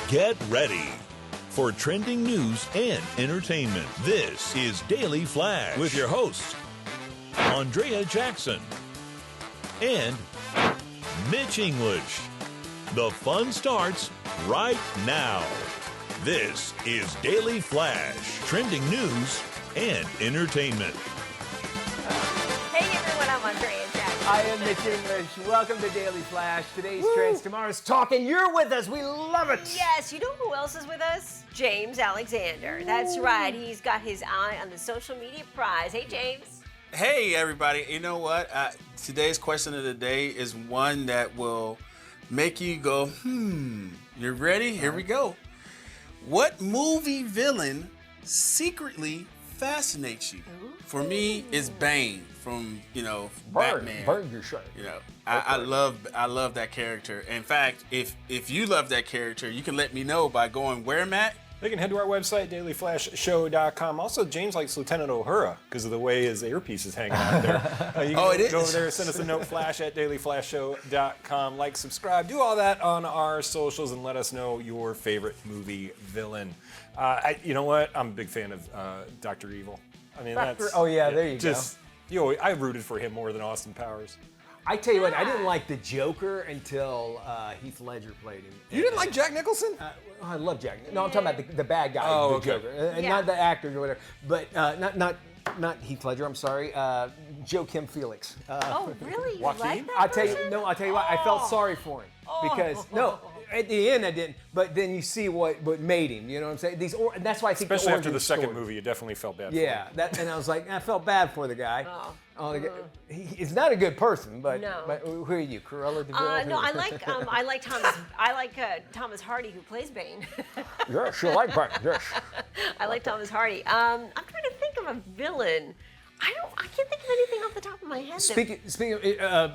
Get ready for trending news and entertainment. This is Daily Flash with your hosts, Andrea Jackson and Mitch English. The fun starts right now. This is Daily Flash, trending news and entertainment. Hey everyone, I'm Andrea Jackson. I am Mitch English. Welcome to Daily Flash. Today's trends, tomorrow's talk, and you're with us. We love it. Yes, you know who else is with us? James Alexander. That's right. He's got his eye on the social media prize. Hey, James. Hey, everybody. You know what? Today's question of the day is one that will make you go, You ready? Here we go. What movie villain secretly fascinates you? For me, it's Bane from, Batman. Burn your shirt. I love that character. In fact, if you love that character, you can let me know by going where, Matt? They can head to our website, dailyflashshow.com. Also, James likes Lieutenant Uhura because of the way his earpiece is hanging out there. You can go over there, send us a note, flash at dailyflashshow.com. Like, subscribe, do all that on our socials, and let us know your favorite movie villain. You know what? I'm a big fan of Dr. Evil. I mean, that's... Oh, yeah, there you go. I rooted for him more than Austin Powers. I tell you what, I didn't like the Joker until Heath Ledger played him. You didn't like Jack Nicholson? I love Jack. No, I'm talking about the bad guy, the okay. Joker, and not the actor or whatever. But not Heath Ledger. I'm sorry, Joaquin Phoenix. Oh, really? You Joaquin? like that I'll tell you what. I felt sorry for him because at the end I didn't. But then you see what made him. You know what I'm saying? And that's why I think especially after the second movie, you definitely felt bad. Yeah, for him. and I was like, I felt bad for the guy. He's not a good person, but who are you, Cruella de Vil? No, I like Thomas Hardy, who plays Bane. Yes, you like Bane. Yes. I like Thomas Hardy. I'm trying to think of a villain. I can't think of anything off the top of my head. Speaking of,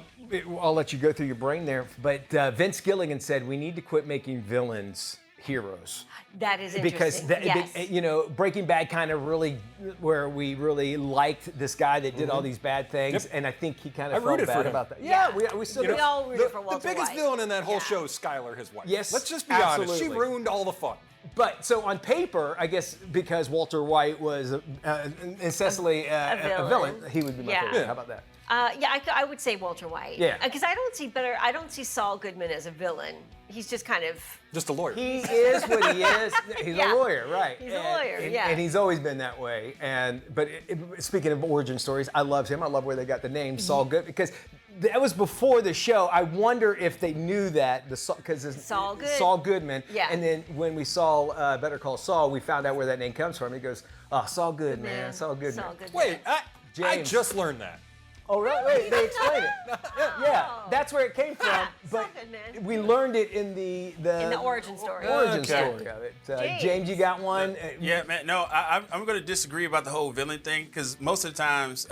I'll let you go through your brain there. But Vince Gilligan said we need to quit making villains heroes. That is interesting. Because Breaking Bad kind of really, where we really liked this guy that did all these bad things, and I think he kind of felt bad about that. Yeah, we still we all rooted for Walter The biggest White. villain in that whole show is Skylar, his wife. Yes, let's just be absolutely. honest. She ruined all the fun. But so on paper, I guess because Walter White was incessantly a villain, he would be my favorite. How about that? I would say Walter White. Yeah. Because I don't see Saul Goodman as a villain. He's just kind of... Just a lawyer. He is what he is. He's a lawyer, right. He's a lawyer, and he's always been that way. But speaking of origin stories, I love him. I love where they got the name Saul Goodman, because that was before the show. I wonder if they knew that, because it's Saul Goodman. Yeah. And then when we saw Better Call Saul, we found out where that name comes from. He goes, Saul Goodman, Saul Goodman. Wait, I just learned that. Oh, really? Wait, they explained it. Yeah, that's where it came from. But we learned it in the origin story. Story of it. James, you got one? Yeah, man. No, I'm going to disagree about the whole villain thing, because most of the times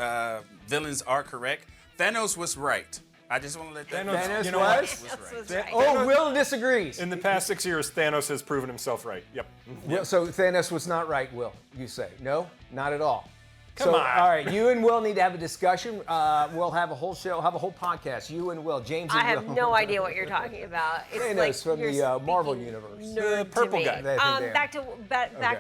villains are correct. Thanos was right. I just want to let that Thanos was right. Oh, Will disagrees. In the past 6 years, Thanos has proven himself right. Yep. Yeah, so Thanos was not right, Will, you say? No? Not at all. Come on. All right, you and Will need to have a discussion. We'll have a whole show, have a whole podcast. You and Will, James and Will. I have no idea what you're talking about. It's Thanos from the Marvel universe. The purple guy. Back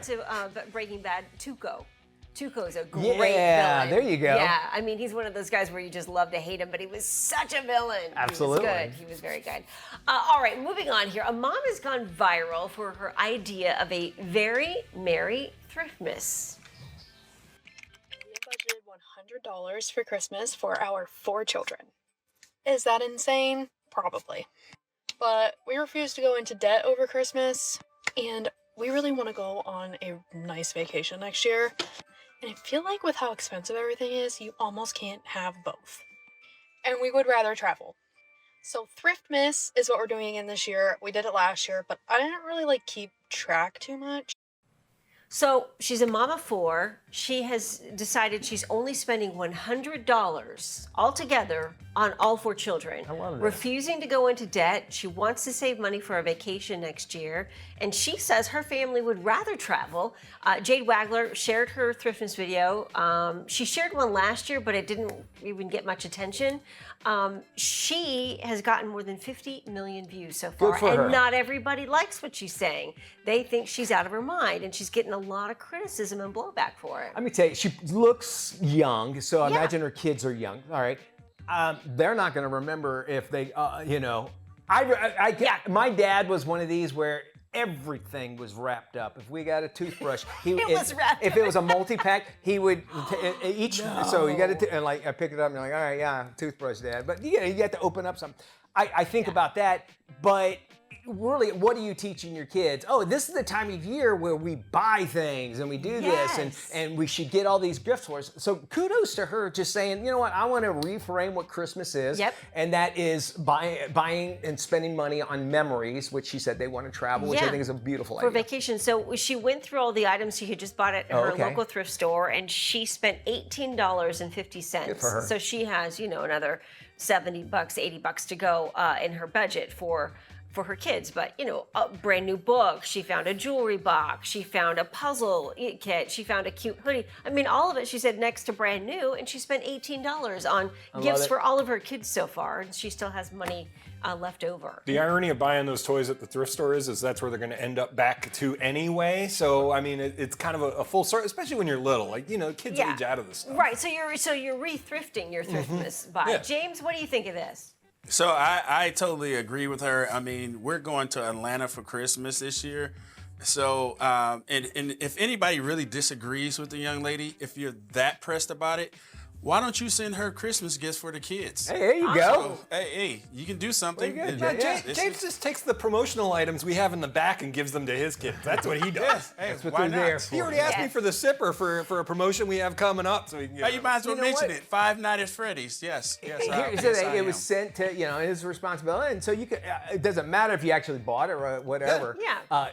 to Breaking Bad, Tuco. Tuco's a great villain. There you go. Yeah, I mean, he's one of those guys where you just love to hate him, but he was such a villain. Absolutely. He was good. He was very good. All right, moving on here. A mom has gone viral for her idea of a very merry Thriftmas. We budgeted $100 for Christmas for our 4 children. Is that insane? Probably. But we refused to go into debt over Christmas, and we really want to go on a nice vacation next year. And I feel like with how expensive everything is, you almost can't have both. And we would rather travel. So Thriftmas is what we're doing again this year. We did it last year, but I didn't really keep track too much. So she's a mom of 4. She has decided she's only spending $100 altogether on all 4 children. I love that. Refusing to go into debt. She wants to save money for a vacation next year. And she says her family would rather travel. Jade Wagler shared her Thriftmas video. She shared one last year, but it didn't even get much attention. She has gotten more than 50 million views so far. Good for her. And not everybody likes what she's saying. They think she's out of her mind, and she's getting a lot of criticism and blowback for it. Let me tell you, she looks young, so I Yeah. imagine her kids are young. All right. They're not going to remember if they, my dad was one of these where everything was wrapped up. If we got a toothbrush, was wrapped if it was a multi-pack, he would each. So you got to, and like I pick it up and you're like, all right, yeah, toothbrush, Dad. But you have to open up some. I think about that, but. Really, what are you teaching your kids? Oh, this is the time of year where we buy things and we do this, and we should get all these gifts for us. So kudos to her just saying, you know what, I want to reframe what Christmas is, and that is buying and spending money on memories, which she said they want to travel, which I think is a beautiful idea. For vacation. So she went through all the items she had just bought at her local thrift store, and she spent $18.50. Good for her. So she has, another $70, $80 to go in her budget for her kids. But, a brand new book. She found a jewelry box. She found a puzzle kit. She found a cute hoodie. I mean, all of it, she said, next to brand new. And she spent $18 on gifts for all of her kids so far. And she still has money left over. The irony of buying those toys at the thrift store is that's where they're going to end up back to anyway. So, I mean, it's kind of a full circle, especially when you're little. Like, kids age out of this stuff. Right. So you're re-thrifting your Thriftmas buy. Yeah. James, what do you think of this? So I totally agree with her. I mean, we're going to Atlanta for Christmas this year. So, and if anybody really disagrees with the young lady, if you're that pressed about it, why don't you send her Christmas gifts for the kids? Hey, there you go. So, hey, you can do something. Pretty good, James just takes the promotional items we have in the back and gives them to his kids. That's what he does. Hey, That's what why they're not? there for. He already asked me for the zipper for a promotion we have coming up. So he can get You might as well You know mention what? it. Five Nights at Freddy's. Yes. He I said it was am. sent to his responsibility, and so you could. It doesn't matter if you actually bought it or whatever. Yeah.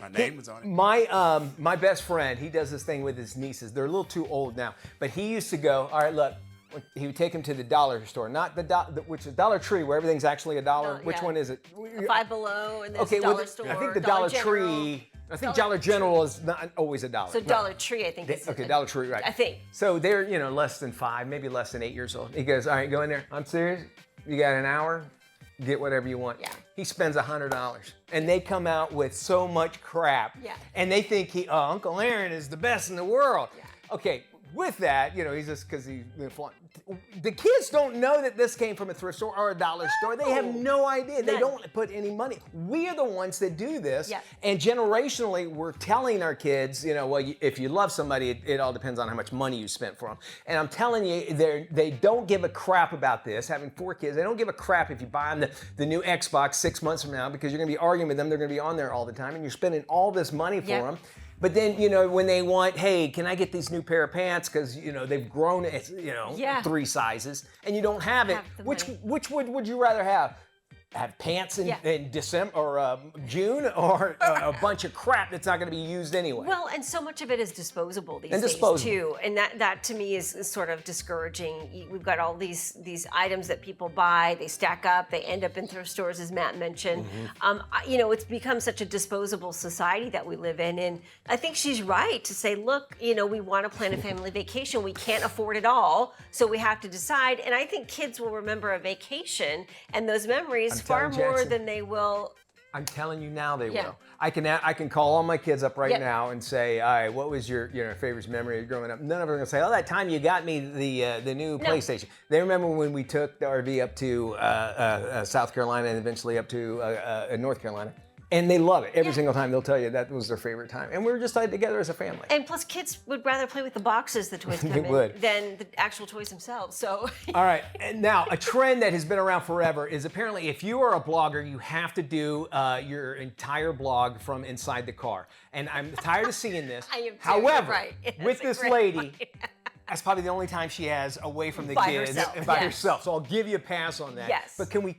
My name was on it. My best friend, he does this thing with his nieces. They're a little too old now, but he used to go. All right, look. He would take them to the dollar store, not which is Dollar Tree, where everything's actually a dollar. No, Which yeah. one is it? Five Below and this well, Dollar Store. I think the Dollar Dollar Tree. I think Dollar General is not always a dollar. So No. Dollar Tree, I think. Is Okay, Dollar Tree, right? I think. So they're less than 5, maybe less than 8 years old. He goes, all right, go in there. I'm serious. You got an hour. Get whatever you want. Yeah. He spends $100, and they come out with so much crap. Yeah. And they think Uncle Aaron is the best in the world. Yeah. Okay. With that, he's just because he's been flying. The kids don't know that this came from a thrift store or a dollar store. They have no idea. They None. don't put any money. We are the ones that do this. Yeah. And generationally, we're telling our kids, if you love somebody, it all depends on how much money you spent for them. And I'm telling you, they don't give a crap about this. Having 4 kids, they don't give a crap if you buy them the new Xbox 6 months from now, because you're going to be arguing with them. They're going to be on there all the time, and you're spending all this money for them. But then, when they want, hey, can I get these new pair of pants? Because, they've grown, 3 sizes, and you don't have it. Which would you rather have? Have pants in December or June, or a bunch of crap that's not going to be used anyway? Well, and so much of it is disposable these days disposable. too, and that to me is sort of discouraging. We've got all these items that people buy, they stack up, they end up in thrift stores, as Matt mentioned. It's become such a disposable society that we live in, and I think she's right to say, look, we want to plan a family vacation, we can't afford it all, so we have to decide. And I think kids will remember a vacation and those memories far more Jackson. than they will. I'm telling you now, they Yeah. will. I can call all my kids up right Yep. now and say, all right, what was your favorite memory of growing up? None of them are gonna say, oh, that time you got me the new PlayStation. They remember when we took the RV up to South Carolina and eventually up to North Carolina. And they love it. Every single time they'll tell you that was their favorite time. And we were just together as a family. And plus, kids would rather play with the boxes the toys come They in would. than the actual toys themselves. So. All right, and now a trend that has been around forever is apparently if you are a blogger, you have to do your entire blog from inside the car. And I'm tired of seeing this. I am too, However, you're right. with That's a this great lady, point. That's probably the only time she has away from the By kids herself, and by yes. herself. So I'll give you a pass on that. Yes. But can we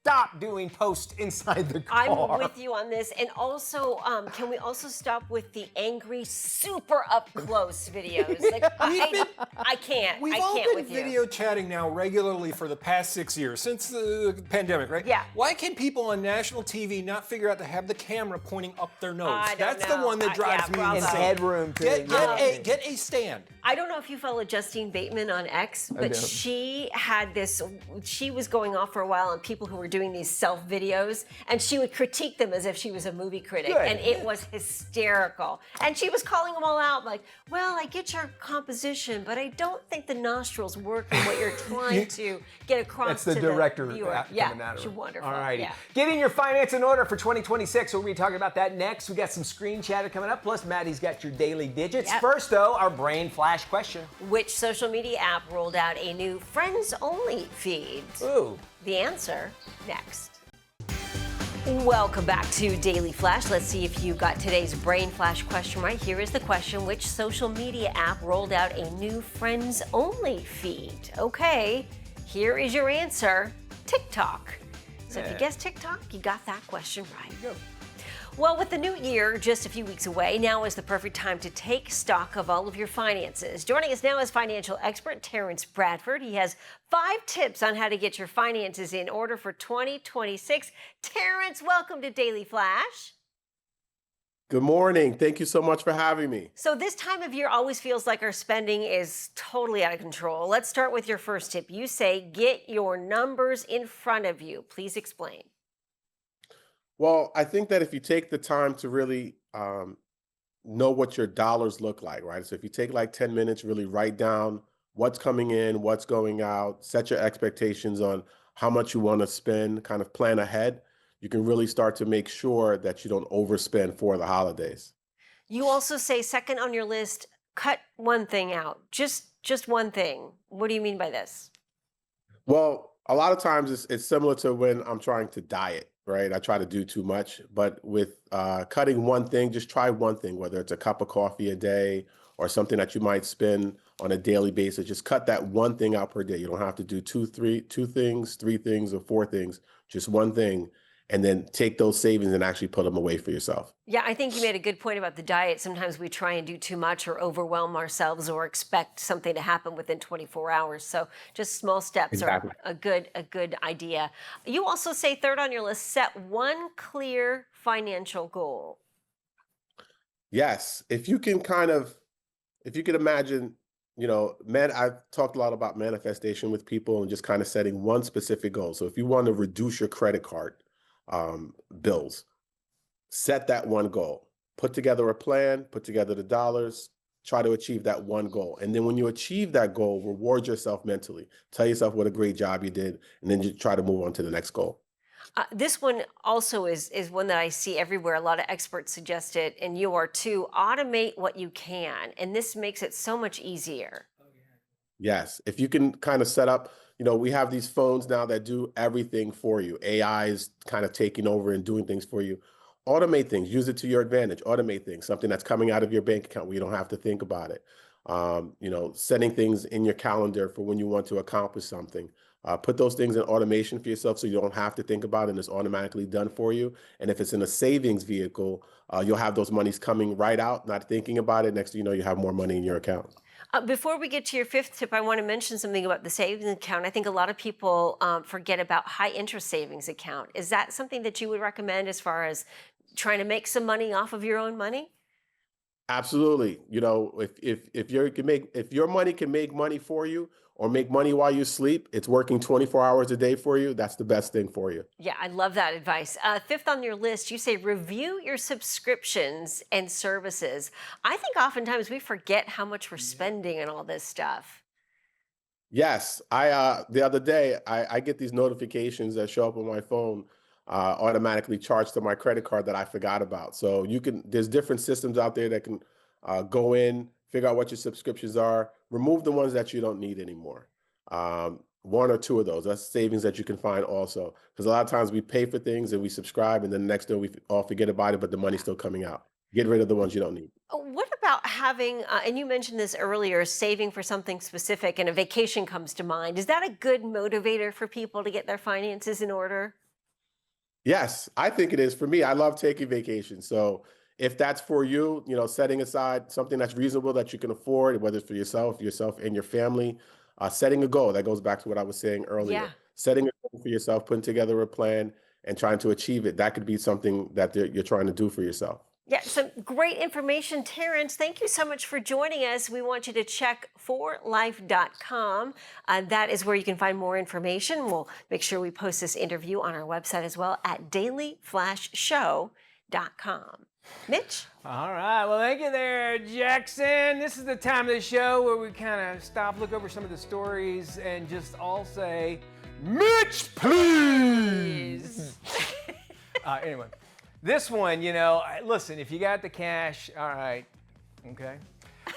stop doing posts inside the car? I'm with you on this. And also, can we also stop with the angry, super up close videos? Like, I can't. We've I all can't been with video you. chatting now regularly for the past 6 years, since the pandemic, right? Yeah. Why can people on national TV not figure out to have the camera pointing up their nose? I don't That's know. the one that drives yeah, me bravo. insane. Headroom to Get a stand. I don't know if you follow Justine Bateman on X, but don't. she had this, she was going off for a while on people who were doing these self videos, and she would critique them as if she was a movie critic. Good. And it was hysterical. And she was calling them all out like, well, I get your composition, but I don't think the nostrils work in what you're trying to get across That's the to director the viewer. coming Yeah, out of she's her. wonderful. All righty. Yeah. Getting your finance in order for 2026. We'll be talking about that next. We got some screen chatter coming up. Plus, Maddie's got your daily digits. Yep. First, though, our brain flash question. Which social media app rolled out a new friends only feed? Ooh. The answer next. Welcome back to Daily Flash. Let's see if you got today's brain flash question right. Here is the question. Which social media app rolled out a new friends only feed? Okay, here is your answer. TikTok. So if you guessed TikTok, you got that question right. There you go. Well, with the new year just a few weeks away, now is the perfect time to take stock of all of your finances. Joining us now is financial expert Terrence Bradford. He has 5 tips on how to get your finances in order for 2026. Terrence, welcome to Daily Flash. Good morning. Thank you so much for having me. So this time of year always feels like our spending is totally out of control. Let's start with your first tip. You say, get your numbers in front of you. Please explain. Well, I think that if you take the time to really know what your dollars look like, right? So if you take like 10 minutes, really write down what's coming in, what's going out, set your expectations on how much you want to spend, kind of plan ahead, you can really start to make sure that you don't overspend for the holidays. You also say second on your list, cut one thing out. Just one thing. What do you mean by this? Well, a lot of times it's similar to when I'm trying to diet, right? I try to do too much, but with cutting one thing, just try one thing, whether it's a cup of coffee a day or something that you might spend on a daily basis. Just cut that one thing out per day. You don't have to do two things, 3 things, or 4 things, just one thing. And then take those savings and actually put them away for yourself. Yeah, I think you made a good point about the diet. Sometimes we try and do too much or overwhelm ourselves or expect something to happen within 24 hours. So just small steps Exactly. are a good idea. You also say third on your list, set one clear financial goal. Yes, if you can imagine, I've talked a lot about manifestation with people and just kind of setting one specific goal. So if you want to reduce your credit card bills, set that one goal, put together a plan, put together the dollars, try to achieve that one goal. And then when you achieve that goal, reward yourself mentally, tell yourself what a great job you did, and then you try to move on to the next goal. This one also is one that I see everywhere. A lot of experts suggest it, and you are too. Automate what you can, and this makes it so much easier. Yes, if you can kind of set up, we have these phones now that do everything for you. AI is kind of taking over and doing things for you. Automate things, use it to your advantage. Automate things, something that's coming out of your bank account where you don't have to think about it. Setting things in your calendar for when you want to accomplish something. Put those things in automation for yourself so you don't have to think about it and it's automatically done for you. And if it's in a savings vehicle, you'll have those monies coming right out, not thinking about it. Next thing you know, you have more money in your account. Before we get to your fifth tip, I want to mention something about the savings account. I think a lot of people forget about high interest savings account. Is that something that you would recommend as far as trying to make some money off of your own money? Absolutely. If your money can make money for you or make money while you sleep, it's working 24 hours a day for you. That's the best thing for you. Yeah, I love that advice. Fifth on your list, you say review your subscriptions and services. I think oftentimes we forget how much we're spending on all this stuff. Yes, the other day I get these notifications that show up on my phone, automatically charged to my credit card that I forgot about. So there's different systems out there that can go in, figure out what your subscriptions are, remove the ones that you don't need anymore. 1 or 2 of those, that's savings that you can find also. Because a lot of times we pay for things and we subscribe and then the next day we all forget about it, but the money's still coming out. Get rid of the ones you don't need. What about having, and you mentioned this earlier, saving for something specific and a vacation comes to mind. Is that a good motivator for people to get their finances in order? Yes, I think it is. For me, I love taking vacations. So if that's for you, setting aside something that's reasonable that you can afford, whether it's for yourself and your family, setting a goal. That goes back to what I was saying earlier. Yeah. Setting a goal for yourself, putting together a plan, and trying to achieve it. That could be something that you're trying to do for yourself. Yeah, some great information. Terrence, thank you so much for joining us. We want you to check forlife.com. That is where you can find more information. We'll make sure we post this interview on our website as well at dailyflashshow.com. Mitch? All right. Well, thank you there, Jackson. This is the time of the show where we kind of stop, look over some of the stories, and just all say, Mitch, please. Anyway. This one, listen, if you got the cash, all right, okay.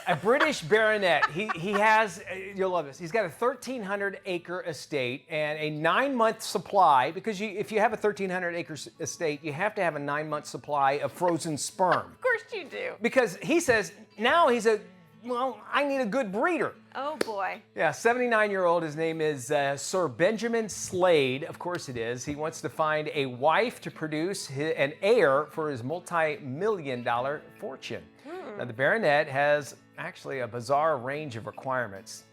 A British baronet, he has, you'll love this, he's got a 1,300-acre estate and a 9-month supply, because if you have a 1,300-acre estate, you have to have a 9-month supply of frozen sperm. Of course you do. Because he says, now I need a good breeder. Oh, boy. Yeah, 79-year-old. His name is Sir Benjamin Slade. Of course it is. He wants to find a wife to produce an heir for his multi-million-dollar fortune. Now, the baronet has actually a bizarre range of requirements.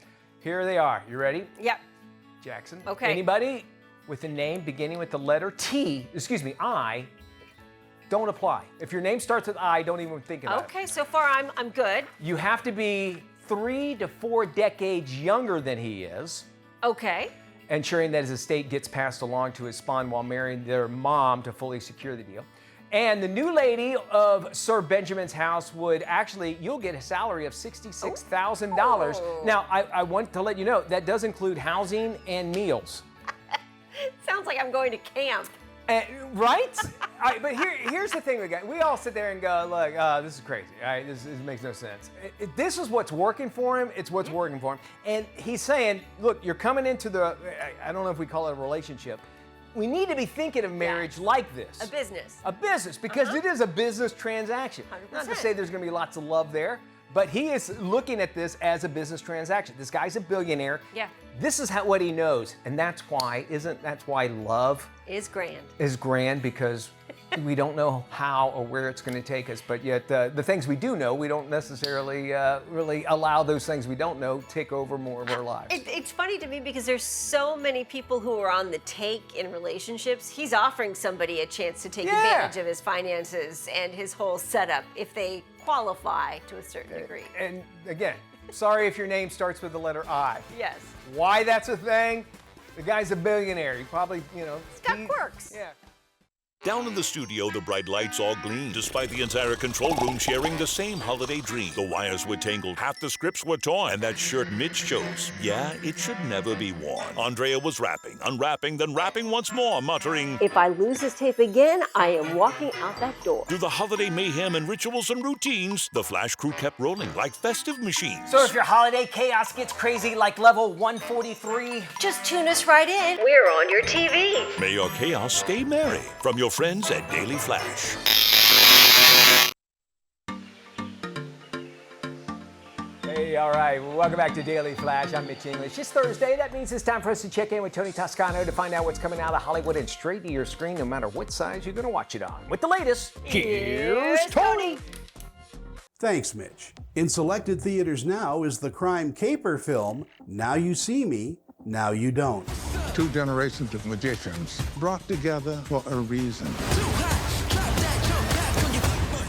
Here they are. You ready? Yep. Jackson? Okay. Anybody with a name beginning with the letter I, don't apply. If your name starts with I, don't even think about it. Okay, so far I'm good. You have to be 3 to 4 decades younger than he is. Okay. Ensuring that his estate gets passed along to his spawn while marrying their mom to fully secure the deal. And the new lady of Sir Benjamin's house you'll get a salary of $66,000. Oh. Now, I want to let you know, that does include housing and meals. Sounds like I'm going to camp. Right? But here's the thing, we all sit there and go, look, this is crazy. All right, this makes no sense. This is what's working for him. It's what's working for him. And he's saying, look, you're coming into I don't know if we call it a relationship. We need to be thinking of marriage like this. A business. A business, because it is a business transaction. 100%. Not to say there's going to be lots of love there, but he is looking at this as a business transaction. This guy's a billionaire. Yeah. This is what he knows, and that's why love Is grand. is grand, because we don't know how or where it's going to take us, but yet the things we do know, we don't necessarily really allow those things we don't know take over more of our lives. It's funny to me because there's so many people who are on the take in relationships. He's offering somebody a chance to take advantage of his finances and his whole setup if they qualify to a certain degree. And again, sorry if your name starts with the letter I. Yes. Why that's a thing? The guy's a billionaire. He probably, He's got quirks. Yeah. Down in the studio, the bright lights all gleamed, despite the entire control room sharing the same holiday dream. The wires were tangled, half the scripts were torn, and that shirt Mitch chose, yeah, it should never be worn. Andrea was wrapping, unwrapping, then wrapping once more, muttering, If I lose this tape again, I am walking out that door. through the holiday mayhem and rituals and routines, the Flash crew kept rolling like festive machines. So if your holiday chaos gets crazy like level 143, Just tune us right in. We're on your TV. May your chaos stay merry. From your friends at Daily Flash. Hey, all right, welcome back to Daily Flash. I'm Mitch English. It's Thursday. That means it's time for us to check in with Tony Toscano to find out what's coming out of Hollywood and straight to your screen, no matter what size you're going to watch it on. With the latest, here's Tony. Thanks, Mitch. In selected theaters now is the crime caper film, Now You See Me, Now You Don't. 2 generations of magicians brought together for a reason.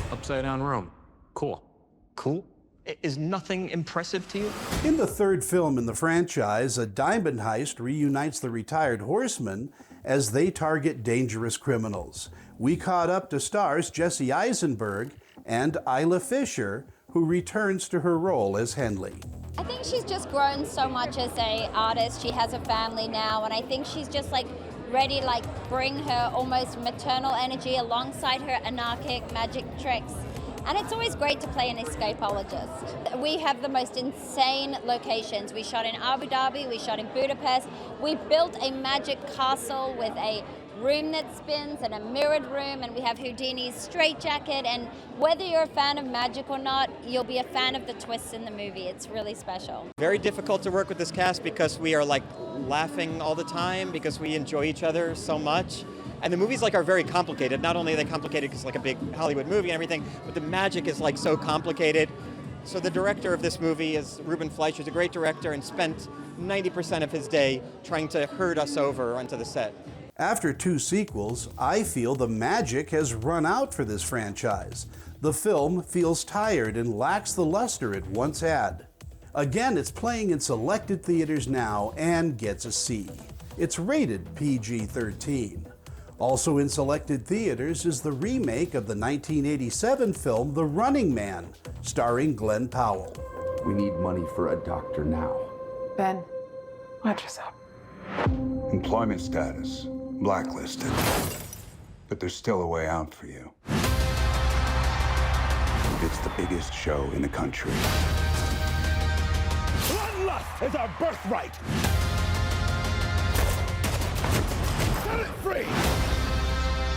Upside down room. Cool. Cool? Is nothing impressive to you? In the third film in the franchise, a diamond heist reunites the retired horsemen as they target dangerous criminals. We caught up to stars Jesse Eisenberg and Isla Fisher, who returns to her role as Henley. I think she's just grown so much as an artist. She has a family now, and I think she's just ready to bring her almost maternal energy alongside her anarchic magic tricks. And it's always great to play an escapologist. We have the most insane locations. We shot in Abu Dhabi, we shot in Budapest. We built a magic castle with a room that spins and a mirrored room, and we have Houdini's straitjacket, and whether you're a fan of magic or not, you'll be a fan of the twists in the movie. It's really special. Very difficult to work with this cast because we are like laughing all the time because we enjoy each other so much. And the movies are very complicated. Not only are they complicated because it's like a big Hollywood movie and everything, but the magic is so complicated. So the director of this movie is Ruben Fleischer, who's a great director and spent 90% of his day trying to herd us over onto the set. After 2 sequels, I feel the magic has run out for this franchise. The film feels tired and lacks the luster it once had. Again, it's playing in selected theaters now and gets a C. It's rated PG-13. Also in selected theaters is the remake of the 1987 film The Running Man, starring Glenn Powell. We need money for a doctor now. Ben, watch us up. Employment status, blacklisted. But there's still a way out for you. It's the biggest show in the country. Bloodlust is our birthright! Set it free!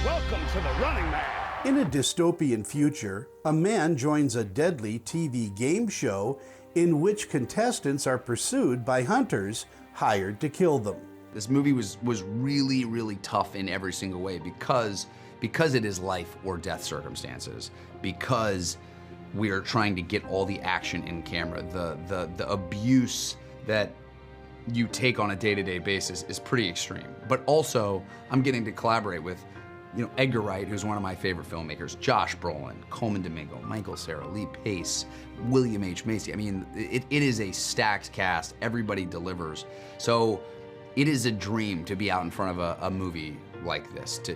Welcome to The Running Man! In a dystopian future, a man joins a deadly TV game show in which contestants are pursued by hunters hired to kill them. This movie was really, really tough in every single way because it is life or death circumstances, because we are trying to get all the action in camera. The abuse that you take on a day-to-day basis is pretty extreme. But also, I'm getting to collaborate with Edgar Wright, who's one of my favorite filmmakers, Josh Brolin, Coleman Domingo, Michael Cera, Lee Pace, William H. Macy. I mean, it is a stacked cast. Everybody delivers. So it is a dream to be out in front of a movie like this, to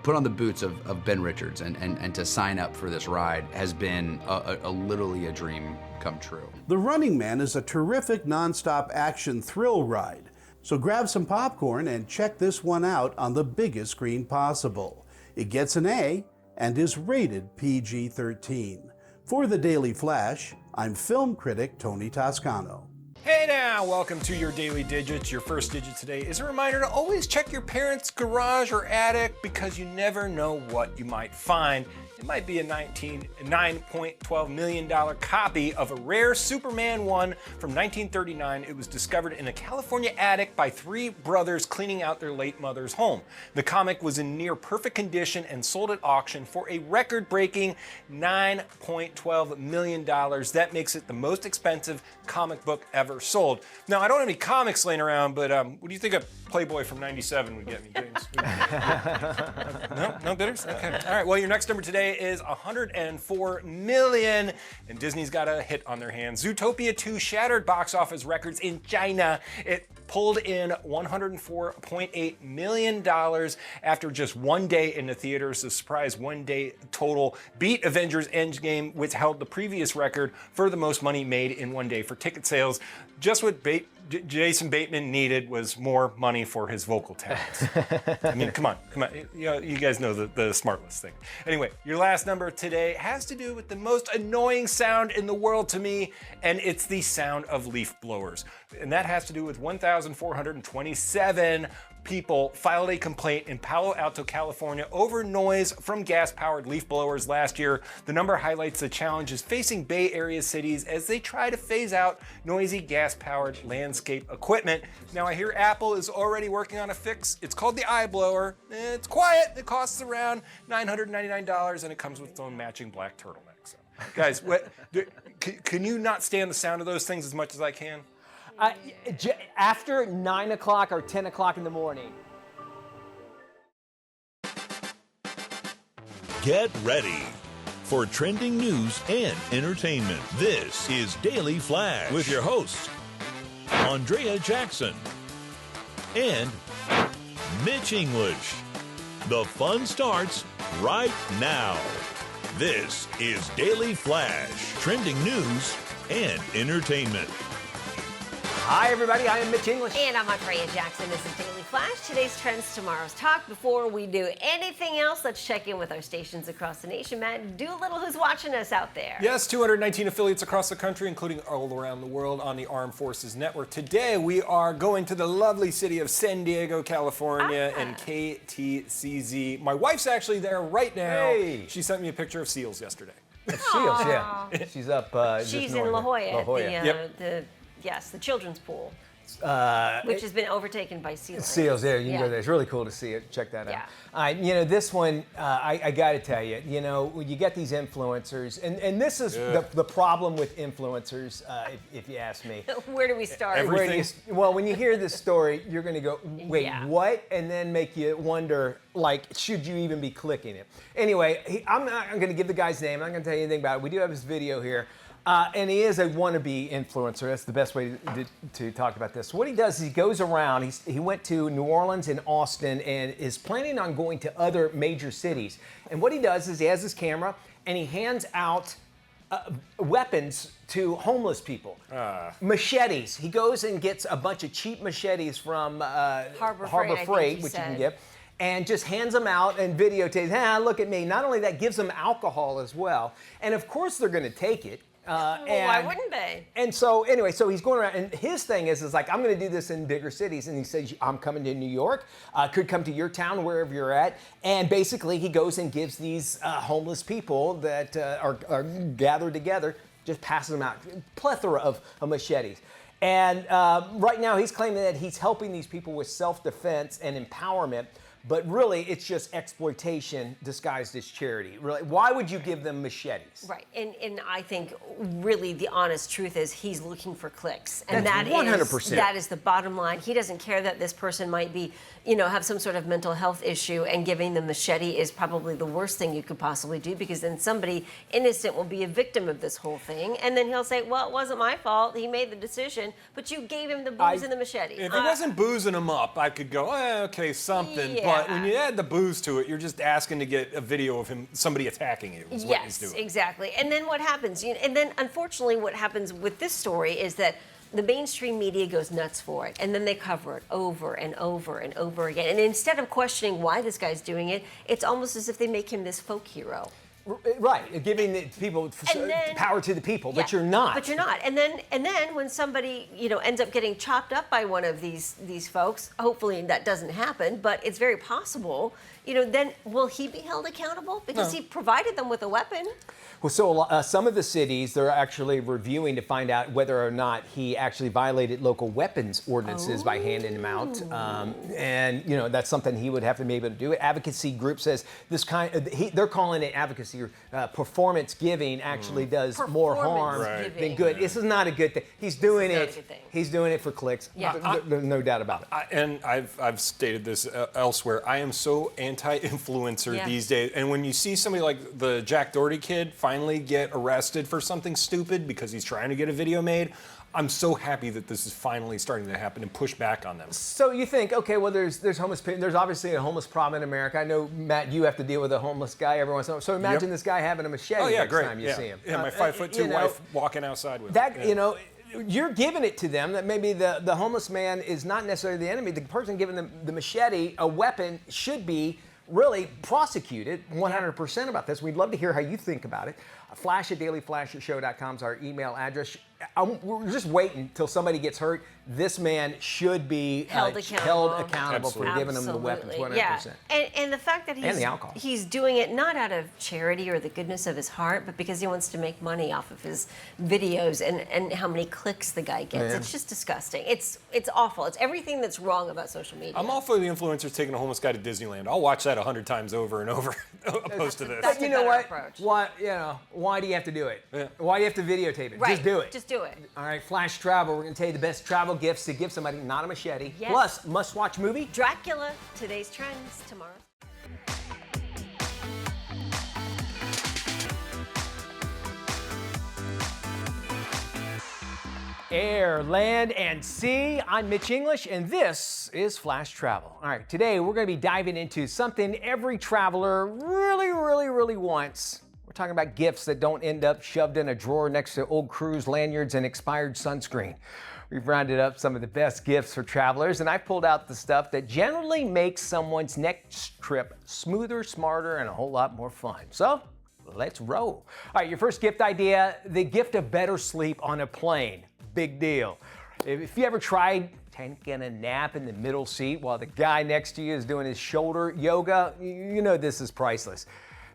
put on the boots of Ben Richards and to sign up for this ride has been literally a dream come true. The Running Man is a terrific nonstop action thrill ride. So grab some popcorn and check this one out on the biggest screen possible. It gets an A and is rated PG-13. For the Daily Flash, I'm film critic Tony Toscano. Hey now, welcome to your Daily Digits. Your first digit today is a reminder to always check your parents' garage or attic because you never know what you might find. It might be a $9.12 million copy of a rare Superman 1 from 1939. It was discovered in a California attic by 3 brothers cleaning out their late mother's home. The comic was in near perfect condition and sold at auction for a record-breaking $9.12 million. That makes it the most expensive comic book ever sold. Now, I don't have any comics laying around, but what do you think a Playboy from '97 would get me, James? No bidders? Okay. All right, well, your next number today is 104 million, and Disney's got a hit on their hands. Zootopia 2 shattered box office records in China. It pulled in $104.8 million after just one day in the theaters. The surprise one-day total beat Avengers Endgame, which held the previous record for the most money made in one day for ticket sales. Just what Jason Bateman needed was more money for his vocal talents. I mean, come on. You guys know the smartless thing. Anyway, your last number today has to do with the most annoying sound in the world to me, and it's the sound of leaf blowers. And that has to do with 1,427 people filed a complaint in Palo Alto, California over noise from gas-powered leaf blowers last year. The number highlights the challenges facing Bay Area cities as they try to phase out noisy gas-powered landscape equipment. Now, I hear Apple is already working on a fix. It's called the iBlower. It's quiet. It costs around $999, and it comes with its own matching black turtleneck. So, guys, can you not stand the sound of those things as much as I can? After 9 o'clock or 10 o'clock in the morning. Get ready for trending news and entertainment. This is Daily Flash with your hosts, Andrea Jackson and Mitch English. The fun starts right now. This is Daily Flash, trending news and entertainment. Hi, everybody. I am Mitch English. And I'm Andrea Jackson. This is Daily Flash. Today's trends, tomorrow's talk. Before we do anything else, let's check in with our stations across the nation. Matt Doolittle, who's watching us out there? Yes, 219 affiliates across the country, including all around the world on the Armed Forces Network. Today, we are going to the lovely city of San Diego, California, and KTCZ. My wife's actually there right now. Hey. She sent me a picture of seals yesterday. Seals, yeah. She's up. She's in La Jolla. Yep. The children's pool, which has been overtaken by seals. Seals, there. You can go there. It's really cool to see it. Check that out. This one, I got to tell you, when you get these influencers, and this is the problem with influencers, if you ask me. Where do we start? Well, when you hear this story, you're going to go, wait, what? And then make you wonder, should you even be clicking it? Anyway, I'm going to give the guy's name. I'm not going to tell you anything about it. We do have his video here. And he is a wannabe influencer. That's the best way to talk about this. So what he does is he goes around. He went to New Orleans and Austin and is planning on going to other major cities. And what he does is he has his camera and he hands out weapons to homeless people. Machetes. He goes and gets a bunch of cheap machetes from Harbor Freight, which you can get, and just hands them out and videotapes. Look at me. Not only that, gives them alcohol as well. And of course they're going to take it. Why wouldn't they? And so anyway, so he's going around, and his thing is like, I'm going to do this in bigger cities. And he says, I'm coming to New York, could come to your town, wherever you're at. And basically he goes and gives these homeless people that are gathered together, just passes them out, plethora of machetes. And right now he's claiming that he's helping these people with self-defense and empowerment. But really, it's just exploitation disguised as charity. Really, why would you give them machetes? Right, and I think really the honest truth is he's looking for clicks, and that's 100%. That is the bottom line. He doesn't care that this person might be, have some sort of mental health issue, and giving them machete is probably the worst thing you could possibly do, because then somebody innocent will be a victim of this whole thing, and then he'll say, well, it wasn't my fault. He made the decision, but you gave him the booze and the machete. If it wasn't boozing him up, I could go, okay, something. Yeah. But when you add the booze to it, you're just asking to get a video of somebody attacking you. Is what he's doing. Yes, exactly. And then what happens? And then unfortunately, what happens with this story is that the mainstream media goes nuts for it, and then they cover it over and over and over again. And instead of questioning why this guy's doing it, it's almost as if they make him this folk hero. Right, giving the people power to the people, but you're not. But you're not. And then when somebody ends up getting chopped up by one of these folks, hopefully that doesn't happen, but it's very possible. Then will he be held accountable because he provided them with a weapon? Well, so some of the cities, they're actually reviewing to find out whether or not he actually violated local weapons ordinances by handing them out. And, that's something he would have to be able to do. Advocacy group says they're calling it advocacy. Performance giving actually does more harm than good. This is not a good thing. He's doing it. He's doing it for clicks. Yeah. No doubt about it. And I've stated this elsewhere. I am so anti-influencer these days. And when you see somebody like the Jack Doherty kid finally get arrested for something stupid because he's trying to get a video made, I'm so happy that this is finally starting to happen and push back on them. So you think, okay, well, there's homeless people. There's obviously a homeless problem in America. I know, Matt, you have to deal with a homeless guy every once in a while. So imagine this guy having a machete next time you see him. Yeah, my 5'2" wife walking outside with him. You're giving it to them that maybe the homeless man is not necessarily the enemy. The person giving them the machete, a weapon, should be really prosecuted 100% about this. We'd love to hear how you think about it. Flash@dailyflashtshow.com is our email address. We're just waiting until somebody gets hurt. This man should be held accountable for giving them the weapons, 100%. Yeah. And the fact that he's doing it not out of charity or the goodness of his heart, but because he wants to make money off of his videos and how many clicks the guy gets. It's just disgusting. It's awful. It's everything that's wrong about social media. I'm all for the influencers taking a homeless guy to Disneyland. I'll watch that 100 times over and over opposed to this. That's you know what? Approach. Why do you have to do it? Yeah. Why do you have to videotape it? Right. Just do it. Just do it. All right, Flash Travel. We're going to tell you the best travel gifts to give somebody, not a machete. Yes. Plus, must-watch movie. Dracula, today's trends, tomorrow. Air, land, and sea. I'm Mitch English, and this is Flash Travel. All right, today we're going to be diving into something every traveler really wants. We're talking about gifts that don't end up shoved in a drawer next to old cruise lanyards and expired sunscreen. We've rounded up some of the best gifts for travelers, and I pulled out the stuff that generally makes someone's next trip smoother, smarter, and a whole lot more fun. So, let's roll. All right, your first gift idea, the gift of better sleep on a plane. Big deal. If you ever tried taking a nap in the middle seat while the guy next to you is doing his shoulder yoga, you know this is priceless.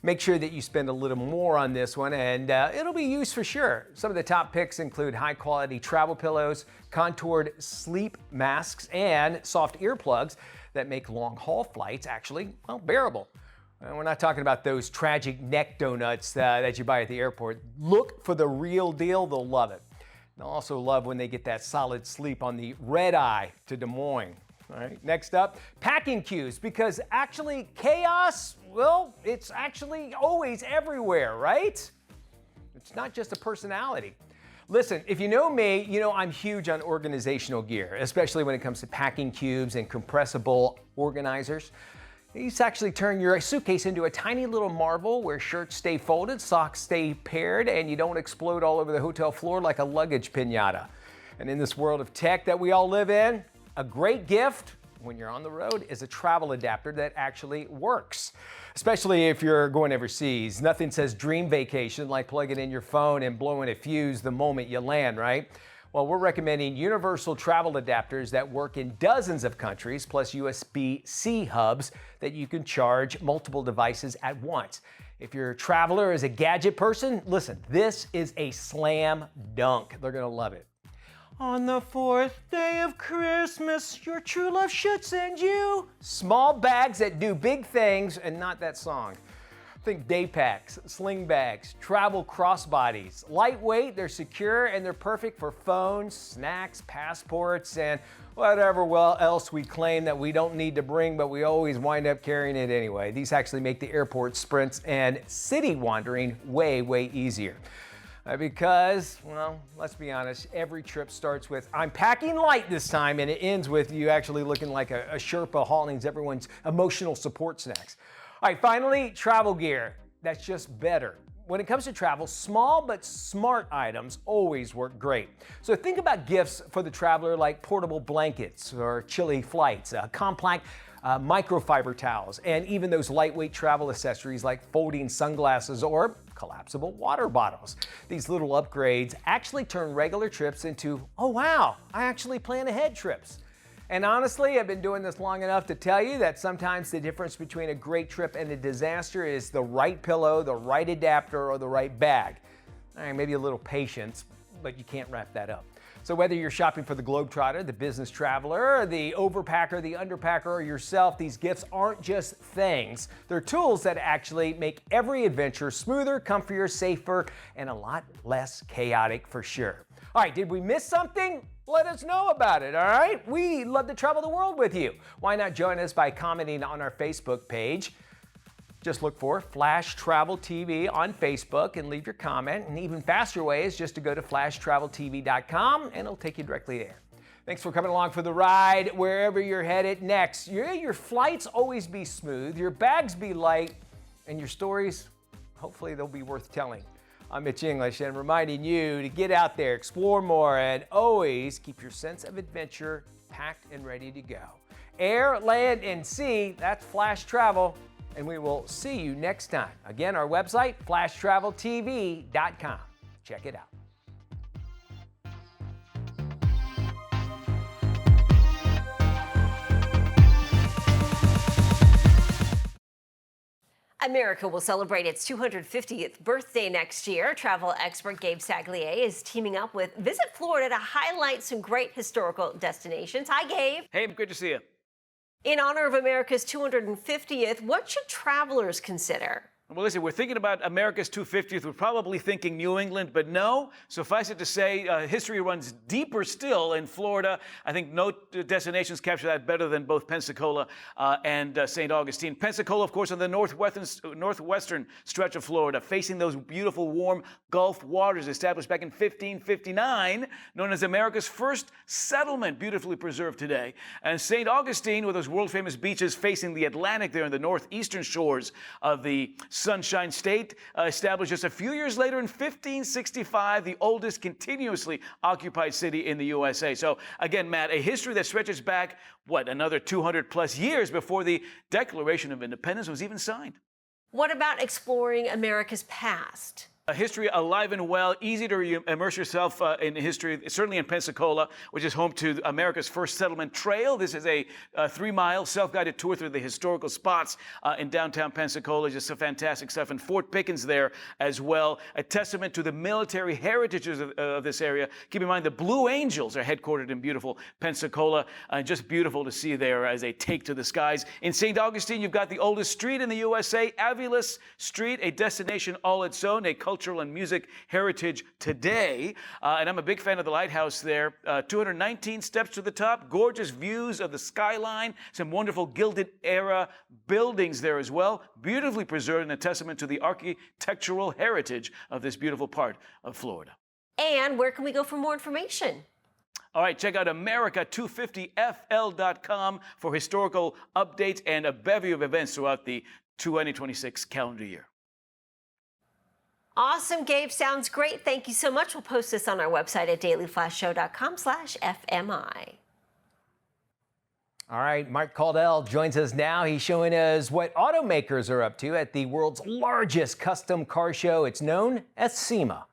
Make sure that you spend a little more on this one, and it'll be used for sure. Some of the top picks include high-quality travel pillows, contoured sleep masks, and soft earplugs that make long-haul flights actually, well, bearable. And we're not talking about those tragic neck donuts that you buy at the airport. Look for the real deal, they'll love it. They'll also love when they get that solid sleep on the red eye to Des Moines. All right, next up, packing cues, because actually chaos, well, it's actually always everywhere, right? It's not just a personality. Listen, if you know me, you know I'm huge on organizational gear, especially when it comes to packing cubes and compressible organizers. These actually turn your suitcase into a tiny little marvel where shirts stay folded, socks stay paired, and you don't explode all over the hotel floor like a luggage piñata. And in this world of tech that we all live in, a great gift when you're on the road is a travel adapter that actually works. Especially if you're going overseas. Nothing says dream vacation like plugging in your phone and blowing a fuse the moment you land, right? Well, we're recommending universal travel adapters that work in dozens of countries, plus USB-C hubs that you can charge multiple devices at once. If your traveler is a gadget person, listen, this is a slam dunk. They're gonna love it. On the fourth day of Christmas, your true love should send you small bags that do big things, and not that song. Think day packs, sling bags, travel crossbodies. Lightweight, they're secure, and they're perfect for phones, snacks, passports, and whatever else we claim that we don't need to bring, but we always wind up carrying it anyway. These actually make the airport sprints and city wandering way, way easier. Because, well, let's be honest, every trip starts with, I'm packing light this time, and it ends with you actually looking like a Sherpa hauling everyone's emotional support snacks. All right, finally, travel gear. That's just better. When it comes to travel, small but smart items always work great. So think about gifts for the traveler like portable blankets or chilly flights, compact microfiber towels, and even those lightweight travel accessories like folding sunglasses or collapsible water bottles. These little upgrades actually turn regular trips into, oh wow, I actually plan ahead trips. And honestly, I've been doing this long enough to tell you that sometimes the difference between a great trip and a disaster is the right pillow, the right adapter, or the right bag. All right, maybe a little patience, but you can't wrap that up. So whether you're shopping for the globetrotter, the business traveler, the overpacker, the underpacker, or yourself, these gifts aren't just things. They're tools that actually make every adventure smoother, comfier, safer, and a lot less chaotic for sure. All right, did we miss something? Let us know about it, all right? We love to travel the world with you. Why not join us by commenting on our Facebook page? Just look for Flash Travel TV on Facebook and leave your comment. An even faster way is just to go to flashtraveltv.com and it'll take you directly there. Thanks for coming along for the ride wherever you're headed next. Your flights always be smooth, your bags be light, and your stories, hopefully they'll be worth telling. I'm Mitch English and reminding you to get out there, explore more, and always keep your sense of adventure packed and ready to go. Air, land, and sea, that's Flash Travel. And we will see you next time. Again, our website, flashtraveltv.com. Check it out. America will celebrate its 250th birthday next year. Travel expert Gabe Saglier is teaming up with Visit Florida to highlight some great historical destinations. Hi, Gabe. Hey, good to see you. In honor of America's 250th, what should travelers consider? Well, listen, we're thinking about America's 250th. We're probably thinking New England, but no. Suffice it to say, history runs deeper still in Florida. I think no destinations capture that better than both Pensacola and St. Augustine. Pensacola, of course, on the northwestern stretch of Florida, facing those beautiful, warm Gulf waters established back in 1559, known as America's first settlement, beautifully preserved today. And St. Augustine, with those world-famous beaches facing the Atlantic there in the northeastern shores of the Sunshine State, established just a few years later in 1565, the oldest continuously occupied city in the USA. So again, Matt, a history that stretches back, another 200 plus years before the Declaration of Independence was even signed. What about exploring America's past? A history alive and well, easy to immerse yourself in history, certainly in Pensacola, which is home to America's first settlement trail. This is a 3-mile self-guided tour through the historical spots in downtown Pensacola. Just some fantastic stuff. And Fort Pickens there as well, a testament to the military heritage of this area. Keep in mind, the Blue Angels are headquartered in beautiful Pensacola. Just beautiful to see there as they take to the skies. In St. Augustine, you've got the oldest street in the USA, Aviles Street, a destination all its own, a cultural and music heritage today. And I'm a big fan of the lighthouse there. 219 steps to the top, gorgeous views of the skyline, some wonderful Gilded Era buildings there as well, beautifully preserved and a testament to the architectural heritage of this beautiful part of Florida. And where can we go for more information? All right, check out America250fl.com for historical updates and a bevy of events throughout the 2026 calendar year. Awesome, Gabe. Sounds great. Thank you so much. We'll post this on our website at dailyflashshow.com/FMI. All right, Mark Caldell joins us now. He's showing us what automakers are up to at the world's largest custom car show. It's known as SEMA.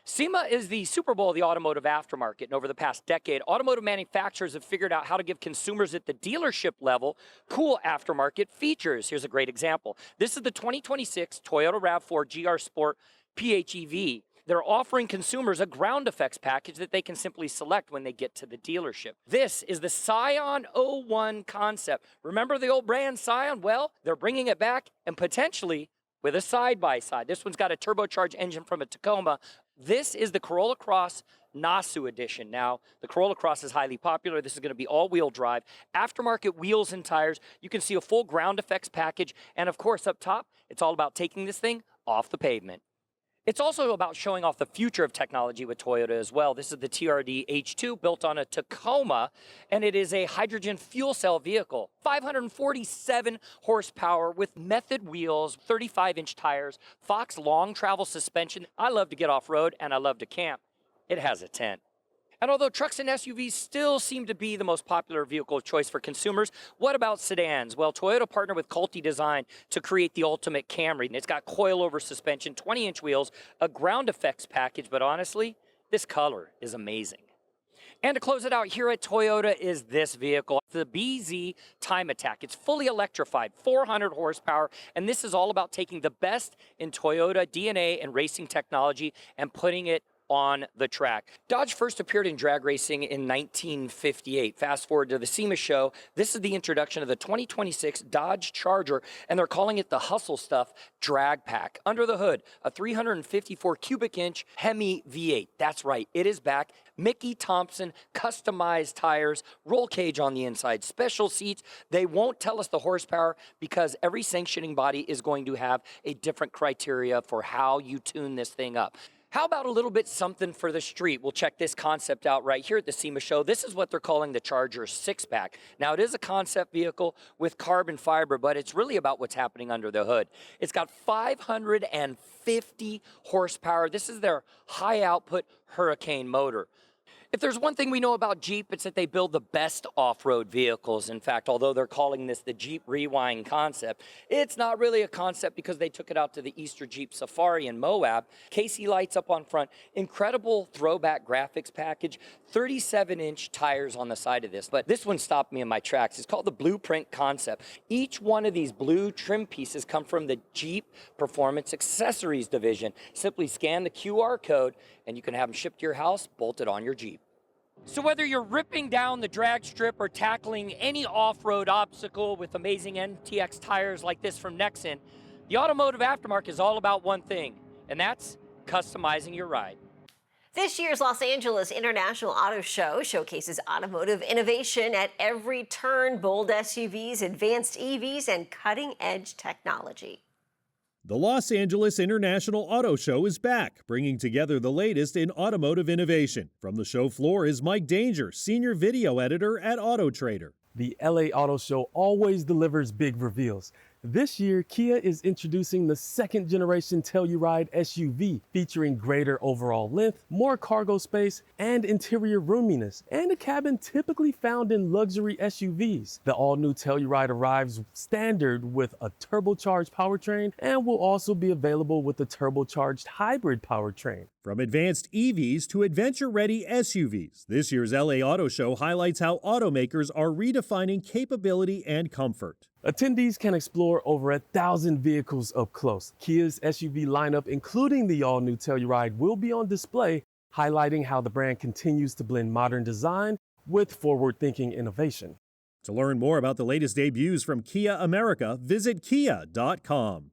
SEMA is the Super Bowl of the automotive aftermarket, and over the past decade, automotive manufacturers have figured out how to give consumers at the dealership level cool aftermarket features. Here's a great example. This is the 2026 Toyota RAV4 GR Sport PHEV. They're offering consumers a ground effects package that they can simply select when they get to the dealership. This is the Scion 01 concept. Remember the old brand Scion? Well, they're bringing it back and potentially with a side-by-side. This one's got a turbocharged engine from a Tacoma. This is the Corolla Cross Nasu edition. Now, the Corolla Cross is highly popular. This is going to be all-wheel drive, aftermarket wheels and tires. You can see a full ground effects package. And of course, up top, it's all about taking this thing off the pavement. It's also about showing off the future of technology with Toyota as well. This is the TRD H2 built on a Tacoma, and it is a hydrogen fuel cell vehicle. 547 horsepower with method wheels, 35-inch tires, Fox long travel suspension. I love to get off-road, and I love to camp. It has a tent. And although trucks and SUVs still seem to be the most popular vehicle of choice for consumers, what about sedans? Well, Toyota partnered with Culti Design to create the ultimate Camry. It's got coilover suspension, 20-inch wheels, a ground effects package, but honestly, this color is amazing. And to close it out here at Toyota is this vehicle, the BZ Time Attack. It's fully electrified, 400 horsepower, and this is all about taking the best in Toyota DNA and racing technology and putting it on the track. Dodge first appeared in drag racing in 1958. Fast forward to the SEMA show. This is the introduction of the 2026 Dodge Charger, and they're calling it the Hustle Stuff Drag Pack. Under the hood, a 354 cubic inch Hemi V8. That's right, it is back. Mickey Thompson customized tires, roll cage on the inside, special seats. They won't tell us the horsepower because every sanctioning body is going to have a different criteria for how you tune this thing up. How about a little bit something for the street? We'll check this concept out right here at the SEMA show. This is what they're calling the Charger 6-pack. Now, it is a concept vehicle with carbon fiber, but it's really about what's happening under the hood. It's got 550 horsepower. This is their high-output Hurricane motor. If there's one thing we know about Jeep, it's that they build the best off-road vehicles. In fact, although they're calling this the Jeep Rewind concept, it's not really a concept because they took it out to the Easter Jeep Safari in Moab. KC lights up on front, incredible throwback graphics package, 37-inch tires on the side of this. But this one stopped me in my tracks. It's called the Blueprint concept. Each one of these blue trim pieces come from the Jeep Performance Accessories division. Simply scan the QR code and you can have them shipped to your house, bolted on your Jeep. So whether you're ripping down the drag strip or tackling any off-road obstacle with amazing NTX tires like this from Nexen, the automotive aftermarket is all about one thing, and that's customizing your ride. This year's Los Angeles International Auto Show showcases automotive innovation at every turn, bold SUVs, advanced EVs, and cutting-edge technology. The Los Angeles International Auto Show is back, bringing together the latest in automotive innovation. From the show floor is Mike Danger, senior video editor at Auto Trader. The LA Auto Show always delivers big reveals. This year, Kia is introducing the second generation Telluride SUV, featuring greater overall length, more cargo space, and interior roominess, and a cabin typically found in luxury SUVs. The all-new Telluride arrives standard with a turbocharged powertrain and will also be available with the turbocharged hybrid powertrain. From advanced EVs to adventure-ready SUVs, this year's LA Auto Show highlights how automakers are redefining capability and comfort. Attendees can explore over 1,000 vehicles up close. Kia's SUV lineup, including the all-new Telluride, will be on display, highlighting how the brand continues to blend modern design with forward-thinking innovation. To learn more about the latest debuts from Kia America, visit kia.com.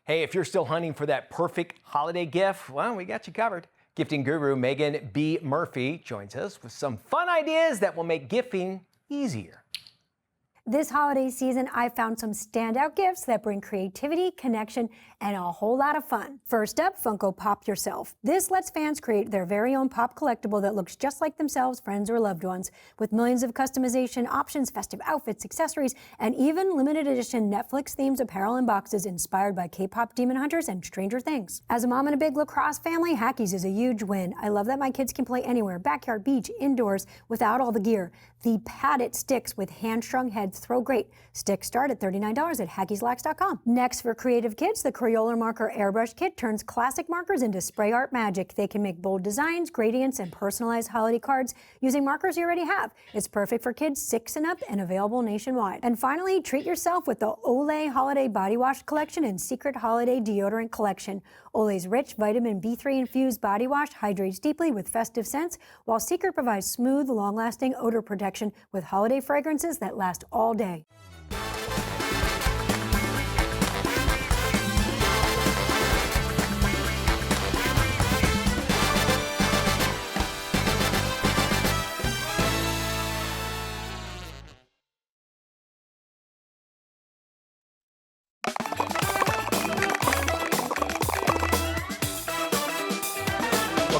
Hey, if you're still hunting for that perfect holiday gift, well, we got you covered. Gifting guru Megan B. Murphy joins us with some fun ideas that will make gifting easier. This holiday season, I found some standout gifts that bring creativity, connection, and a whole lot of fun. First up, Funko Pop Yourself. This lets fans create their very own pop collectible that looks just like themselves, friends, or loved ones, with millions of customization options, festive outfits, accessories, and even limited edition Netflix-themed apparel and boxes inspired by K-pop Demon Hunters and Stranger Things. As a mom and a big lacrosse family, Hackies is a huge win. I love that my kids can play anywhere, backyard, beach, indoors, without all the gear. The padded sticks with hand-strung heads throw great. Sticks start at $39 at HackiesLax.com. Next, for creative kids, the Crayola Marker Airbrush Kit turns classic markers into spray art magic. They can make bold designs, gradients, and personalized holiday cards using markers you already have. It's perfect for kids 6 and up and available nationwide. And finally, treat yourself with the Olay Holiday Body Wash Collection and Secret Holiday Deodorant Collection. Olay's rich vitamin B3 infused body wash hydrates deeply with festive scents, while Secret provides smooth, long-lasting odor protection with holiday fragrances that last all day.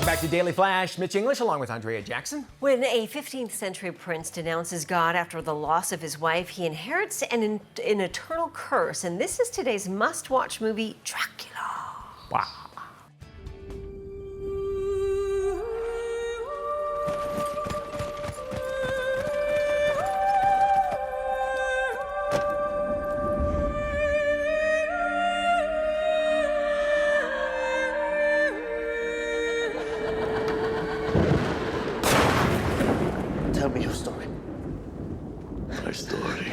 Back to Daily Flash, Mitch English along with Andrea Jackson. When a 15th century prince denounces God after the loss of his wife, he inherits an eternal curse. And this is today's must-watch movie, Dracula. Wow. Tell me your story. My story.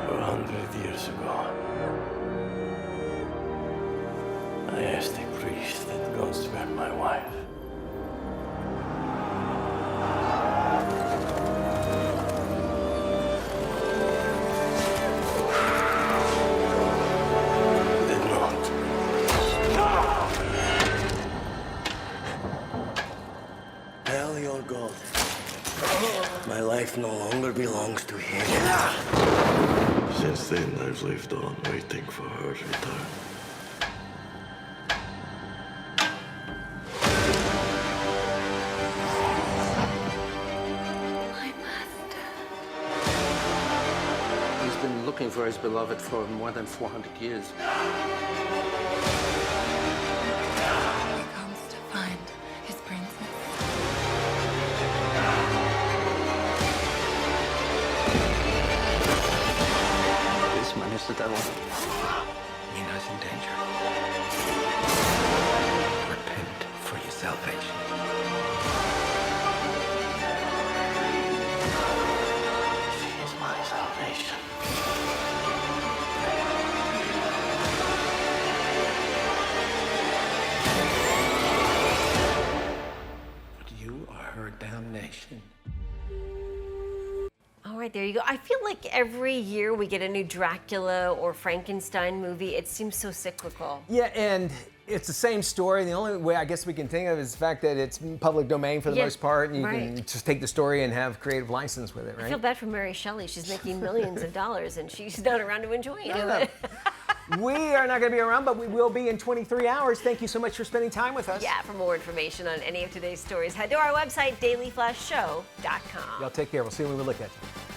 400 years ago, I asked a priest that God spare my wife. My life no longer belongs to him. Since then, I've lived on, waiting for her return. My master. He's been looking for his beloved for more than 400 years. He comes to find his princess. This man is the devil. Nina's in danger. Repent for your salvation. She is my salvation. But you are her damnation. All right, there you go. I feel like every year we get a new Dracula or Frankenstein movie. It seems so cyclical. Yeah, and it's the same story. The only way I guess we can think of is the fact that it's public domain for the most part, and you can just take the story and have creative license with it, right? I feel bad for Mary Shelley. She's making millions of dollars, and she's not around to enjoy it. We are not going to be around, but we will be in 23 hours. Thank you so much for spending time with us. Yeah, for more information on any of today's stories, head to our website, dailyflashshow.com. Y'all take care. We'll see you when we look at you.